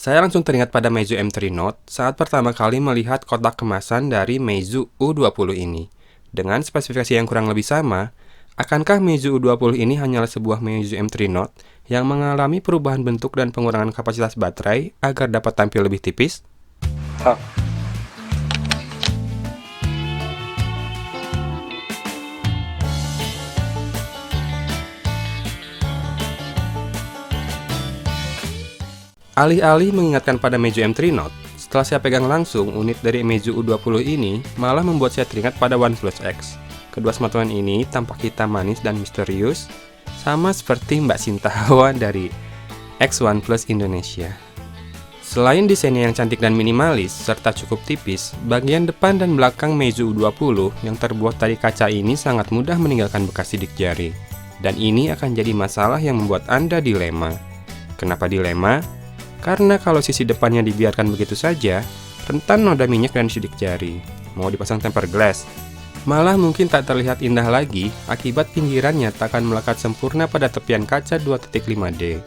Saya langsung teringat pada Meizu M3 Note saat pertama kali melihat kotak kemasan dari Meizu U20 ini. Dengan spesifikasi yang kurang lebih sama, akankah Meizu U20 ini hanyalah sebuah Meizu M3 Note yang mengalami perubahan bentuk dan pengurangan kapasitas baterai agar dapat tampil lebih tipis? Alih-alih mengingatkan pada Meizu M3 Note, setelah saya pegang langsung, unit dari Meizu U20 ini malah membuat saya teringat pada OnePlus X. Kedua smartphone ini tampak hitam manis dan misterius, sama seperti Mbak Sinta Hawa dari X OnePlus Indonesia. Selain desainnya yang cantik dan minimalis, serta cukup tipis, bagian depan dan belakang Meizu U20 yang terbuat dari kaca ini sangat mudah meninggalkan bekas sidik jari. Dan ini akan jadi masalah yang membuat Anda dilema. Kenapa dilema? Karena kalau sisi depannya dibiarkan begitu saja, rentan noda minyak dan sidik jari. Mau dipasang tempered glass, malah mungkin tak terlihat indah lagi akibat pinggirannya tak akan melekat sempurna pada tepian kaca 2.5D.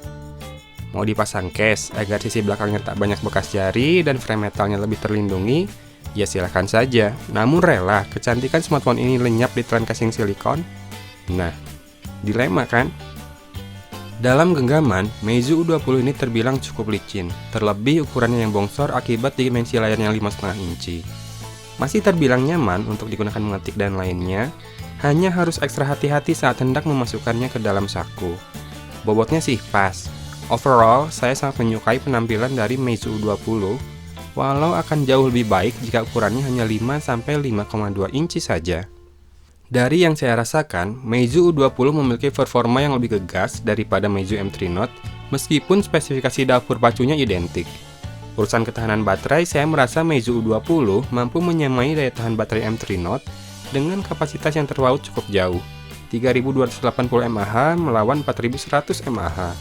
Mau dipasang case agar sisi belakangnya tak banyak bekas jari dan frame metalnya lebih terlindungi, ya silahkan saja. Namun rela kecantikan smartphone ini lenyap di tren casing silikon? Nah, dilema kan? Dalam genggaman, Meizu U20 ini terbilang cukup licin, terlebih ukurannya yang bongsor akibat dimensi layarnya 5,5 inci. Masih terbilang nyaman untuk digunakan mengetik dan lainnya, hanya harus ekstra hati-hati saat hendak memasukkannya ke dalam saku. Bobotnya sih pas. Overall, saya sangat menyukai penampilan dari Meizu U20, walau akan jauh lebih baik jika ukurannya hanya 5-5,2 inci saja. Dari yang saya rasakan, Meizu U20 memiliki performa yang lebih gegas daripada Meizu M3 Note, meskipun spesifikasi dapur pacunya identik. Urusan ketahanan baterai, saya merasa Meizu U20 mampu menyamai daya tahan baterai M3 Note dengan kapasitas yang terpaut cukup jauh, 3280 mAh melawan 4100 mAh.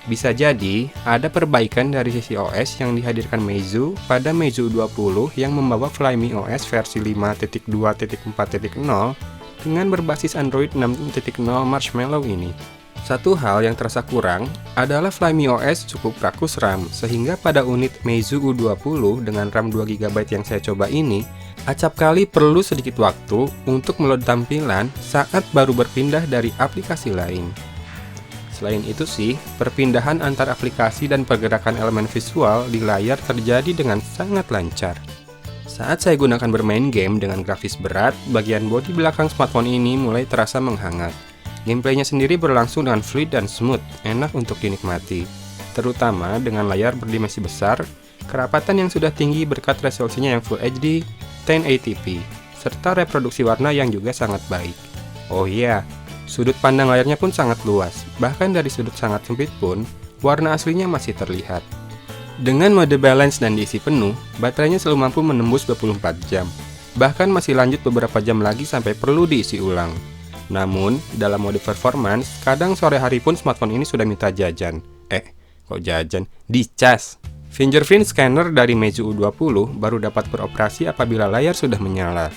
Bisa jadi, ada perbaikan dari sisi OS yang dihadirkan Meizu pada Meizu 20 yang membawa Flyme OS versi 5.2.4.0 dengan berbasis Android 6.0 Marshmallow ini. Satu hal yang terasa kurang adalah Flyme OS cukup rakus RAM, sehingga pada unit Meizu U20 dengan RAM 2GB yang saya coba ini, acap kali perlu sedikit waktu untuk meload tampilan saat baru berpindah dari aplikasi lain. Selain itu sih, perpindahan antar aplikasi dan pergerakan elemen visual di layar terjadi dengan sangat lancar. Saat saya gunakan bermain game dengan grafis berat, bagian bodi belakang smartphone ini mulai terasa menghangat. Gameplaynya sendiri berlangsung dengan fluid dan smooth, enak untuk dinikmati. Terutama dengan layar berdimensi besar, kerapatan yang sudah tinggi berkat resolusinya yang Full HD 1080p, serta reproduksi warna yang juga sangat baik. Oh iya, sudut pandang layarnya pun sangat luas, bahkan dari sudut sangat sempit pun, warna aslinya masih terlihat. Dengan mode balance dan diisi penuh, baterainya selalu mampu menembus 24 jam, bahkan masih lanjut beberapa jam lagi sampai perlu diisi ulang. Namun, dalam mode performance, kadang sore hari pun smartphone ini sudah minta jajan. Kok jajan? Dicas! Fingerprint scanner dari Meizu U20 baru dapat beroperasi apabila layar sudah menyala.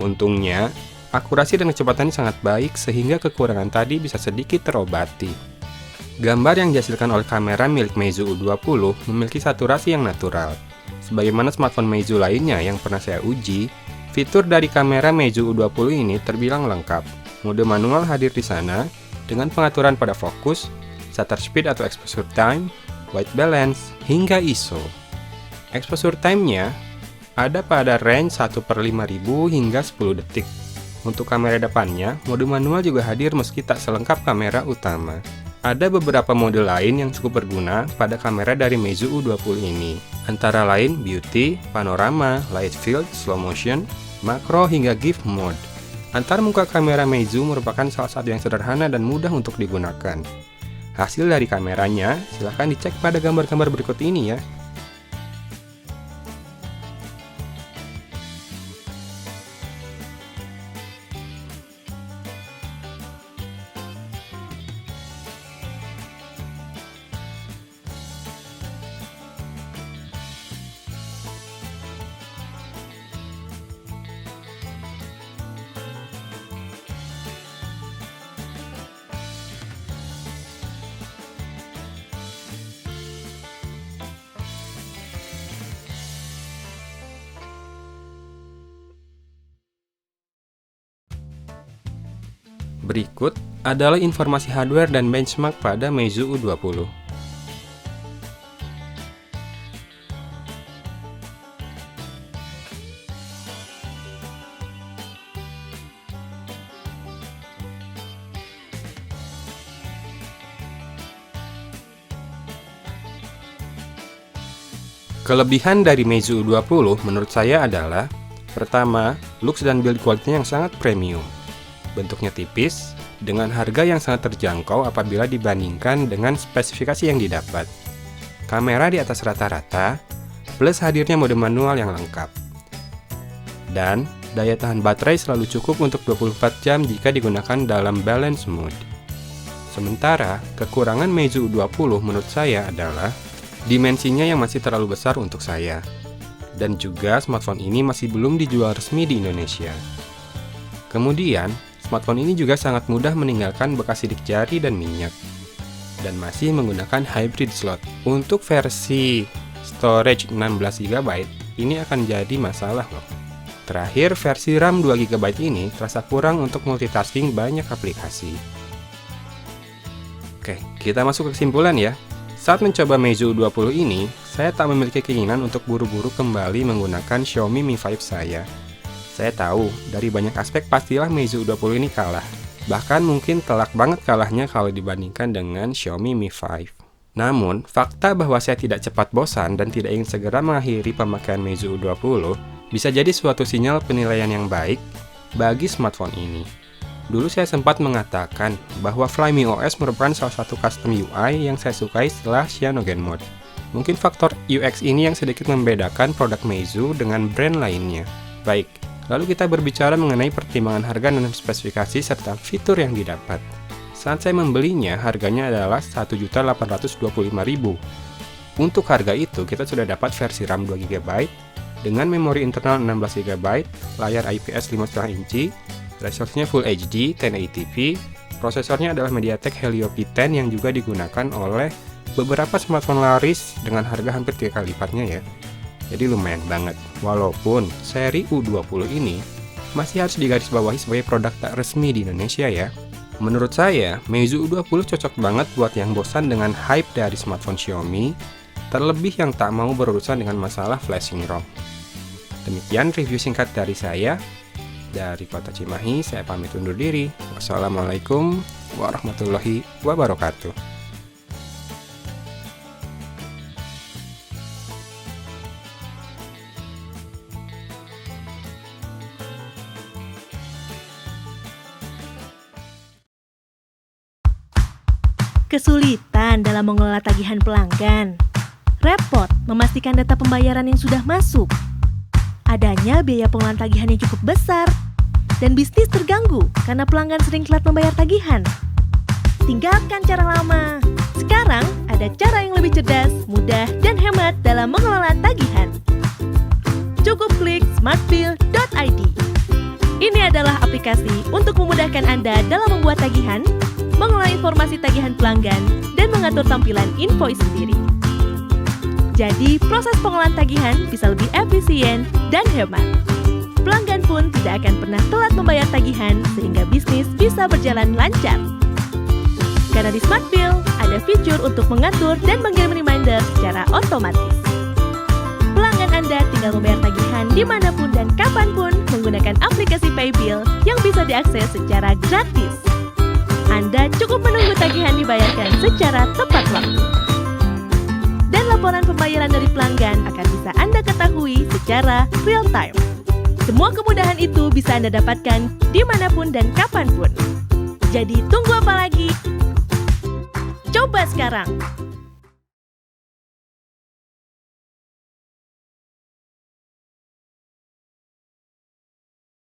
Untungnya, akurasi dan kecepatannya sangat baik sehingga kekurangan tadi bisa sedikit terobati. Gambar yang dihasilkan oleh kamera milik Meizu U20 memiliki saturasi yang natural. Sebagaimana smartphone Meizu lainnya yang pernah saya uji, fitur dari kamera Meizu U20 ini terbilang lengkap. Mode manual hadir di sana dengan pengaturan pada fokus, shutter speed atau exposure time, white balance, hingga ISO. Exposure time-nya ada pada range 1/5000 hingga 10 detik. Untuk kamera depannya, mode manual juga hadir meski tak selengkap kamera utama. Ada beberapa mode lain yang cukup berguna pada kamera dari Meizu U20 ini, antara lain Beauty, Panorama, Light Field, Slow Motion, Makro, hingga GIF mode. Antar muka kamera Meizu merupakan salah satu yang sederhana dan mudah untuk digunakan. Hasil dari kameranya, silahkan dicek pada gambar-gambar berikut ini ya. Berikut adalah informasi hardware dan benchmark pada Meizu U20. Kelebihan dari Meizu U20 menurut saya adalah: pertama, looks dan build quality-nya yang sangat premium. Bentuknya tipis, dengan harga yang sangat terjangkau apabila dibandingkan dengan spesifikasi yang didapat. Kamera di atas rata-rata, plus hadirnya mode manual yang lengkap. Dan, daya tahan baterai selalu cukup untuk 24 jam jika digunakan dalam balance mode. Sementara, kekurangan Meizu U20 menurut saya adalah dimensinya yang masih terlalu besar untuk saya. Dan juga smartphone ini masih belum dijual resmi di Indonesia. Kemudian, smartphone ini juga sangat mudah meninggalkan bekas sidik jari dan minyak. Dan masih menggunakan hybrid slot. Untuk versi storage 16GB, ini akan jadi masalah loh. Terakhir, versi RAM 2GB ini terasa kurang untuk multitasking banyak aplikasi. Oke, kita masuk ke kesimpulan ya. Saat mencoba Meizu U20 ini, saya tak memiliki keinginan untuk buru-buru kembali menggunakan Xiaomi Mi 5 saya. Saya tahu, dari banyak aspek pastilah Meizu U20 ini kalah. Bahkan mungkin telak banget kalahnya kalau dibandingkan dengan Xiaomi Mi 5. Namun, fakta bahwa saya tidak cepat bosan dan tidak ingin segera mengakhiri pemakaian Meizu U20 bisa jadi suatu sinyal penilaian yang baik bagi smartphone ini. Dulu saya sempat mengatakan bahwa Flyme OS merupakan salah satu custom UI yang saya sukai setelah Cyanogen Mode. Mungkin faktor UX ini yang sedikit membedakan produk Meizu dengan brand lainnya. Baik, lalu kita berbicara mengenai pertimbangan harga dan spesifikasi serta fitur yang didapat. Saat saya membelinya, harganya adalah Rp1.825.000. Untuk harga itu, kita sudah dapat versi RAM 2GB dengan memori internal 16GB, layar IPS 5,5 inci, resolusinya Full HD 1080p, prosesornya adalah MediaTek Helio P10 yang juga digunakan oleh beberapa smartphone laris dengan harga hampir 3 kali lipatnya ya. Jadi lumayan banget, walaupun seri U20 ini masih harus digarisbawahi sebagai produk tak resmi di Indonesia ya. Menurut saya, Meizu U20 cocok banget buat yang bosan dengan hype dari smartphone Xiaomi, terlebih yang tak mau berurusan dengan masalah flashing ROM. Demikian review singkat dari saya. Dari Kota Cimahi, saya pamit undur diri. Wassalamualaikum warahmatullahi wabarakatuh. Kesulitan dalam mengelola tagihan pelanggan. Repot memastikan data pembayaran yang sudah masuk. Adanya biaya pengelolaan tagihan yang cukup besar, dan bisnis terganggu karena pelanggan sering telat membayar tagihan. Tinggalkan cara lama. Sekarang ada cara yang lebih cerdas, mudah, dan hemat dalam mengelola tagihan. Cukup klik smartbill.id. Ini adalah aplikasi untuk memudahkan Anda dalam membuat tagihan, mengelola informasi tagihan pelanggan, dan mengatur tampilan invoice sendiri. Jadi, proses pengelolaan tagihan bisa lebih efisien dan hemat. Pelanggan pun tidak akan pernah telat membayar tagihan sehingga bisnis bisa berjalan lancar. Karena di Smartbill, ada fitur untuk mengatur dan mengirim reminder secara otomatis. Pelanggan Anda tinggal membayar tagihan dimanapun dan kapanpun menggunakan aplikasi Paybill yang bisa diakses secara gratis. Anda cukup menunggu tagihan dibayarkan secara tepat waktu. Dan laporan pembayaran dari pelanggan akan bisa Anda ketahui secara real time. Semua kemudahan itu bisa Anda dapatkan dimanapun dan kapanpun. Jadi tunggu apa lagi? Coba sekarang!